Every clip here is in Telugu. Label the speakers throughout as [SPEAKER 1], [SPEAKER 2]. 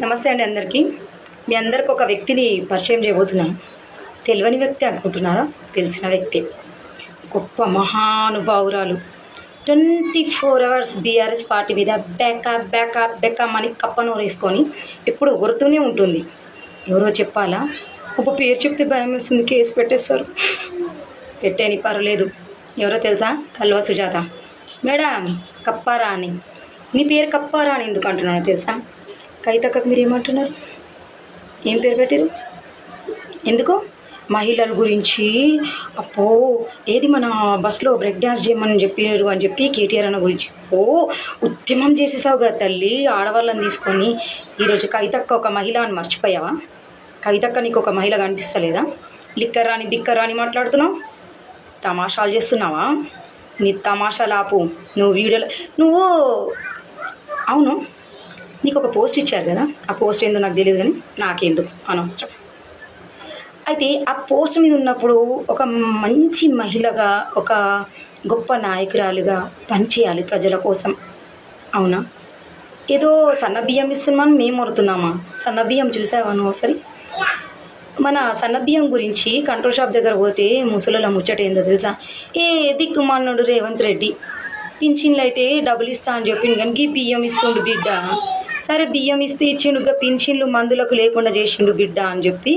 [SPEAKER 1] నమస్తే అండి అందరికీ. మీ అందరికి ఒక వ్యక్తిని పరిచయం చేయబోతున్నాను. తెలియని వ్యక్తి అనుకుంటున్నారా? తెలిసిన వ్యక్తి, గొప్ప మహానుభావురాలు. 24 hours బీఆర్ఎస్ పార్టీ మీద బెకప్ అని కప్పనోరు వేసుకొని ఎప్పుడు ఒగురుతూనే ఉంటుంది. ఎవరో చెప్పాలా? ఒక పేరు చెప్తే భయం వేస్తుంది, కేసు పెట్టేస్తారు. పెట్టేని పర్వాలేదు. ఎవరో తెలుసా? కల్వ సుజాత మేడం. కప్పారాణి. నీ పేరు కప్పారాణి ఎందుకు అంటున్నాను తెలుసా? కవితక్కకు మీరు ఏమంటున్నారు? ఏం పేరు పెట్టారు? ఎందుకు? మహిళల గురించి అప్పో ఏది మన బస్సులో బ్రేక్ డ్యాన్స్ చేయమని చెప్పారు అని చెప్పి కేటీఆర్ అన్న గురించి ఉద్యమం చేసేసావు కదా తల్లి. ఆడవాళ్ళని తీసుకొని ఈరోజు కవితక్క ఒక మహిళ అని మర్చిపోయావా? కవితక్క నీకు ఒక మహిళ కనిపిస్తలేదా? లిక్కర్ రాని బిక్కర్ రాని మాట్లాడుతున్నావు, తమాషాలు చేస్తున్నావా? నీ తమాషాలు ఆపు. నువ్వు వీడియోలో అవును, నీకు ఒక పోస్ట్ ఇచ్చారు కదా, ఆ పోస్ట్ ఏందో నాకు తెలియదు, కానీ నాకెందుకు అనవసరం. అయితే ఆ పోస్ట్ మీద ఉన్నప్పుడు ఒక మంచి మహిళగా, ఒక గొప్ప నాయకురాలుగా పనిచేయాలి ప్రజల కోసం, అవునా? ఏదో సన్నబియ్యం ఇస్తున్నామని మేము వరుతున్నామా? సన్నబియ్యం చూసావా నువ్వు? ఒకసారి మన సన్నబియ్యం గురించి కంట్రోల్ షాప్ దగ్గర పోతే ముసలిలో ముచ్చట ఏందో తెలుసా? దిక్కుమానుడు రేవంత్ రెడ్డి పింఛన్లు అయితే డబ్బులు ఇస్తా అని చెప్పిండు, కానీ బియ్యం ఇస్తుండు బిడ్డ. సరే బియ్యం ఇస్తే ఇచ్చిండుగా, పింఛన్లు మందులకు లేకుండా చేసిండు బిడ్డ అని చెప్పి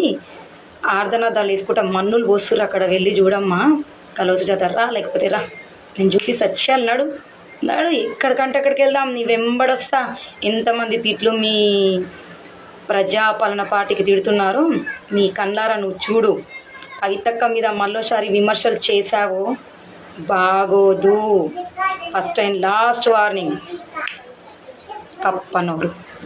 [SPEAKER 1] ఆర్ధనాదాలు వేసుకుంటా మన్నులు పోస్తుర్రు. అక్కడ వెళ్ళి చూడమ్మా, కలవసు జాతర లేకపోతే రా, నేను చూపిస్తా. వచ్చాను నాడు ఎక్కడికంటే అక్కడికి వెళ్దాం, నీ వెంబడొస్తా. ఎంతమంది తిట్లు మీ ప్రజాపాలన పార్టీకి తిడుతున్నారు, మీ కళ్ళారా నువ్వు చూడు. కవితక్క మీద మళ్ళోసారి విమర్శలు చేశావు, బాగోదు. First and last warning. కప్పనోరు.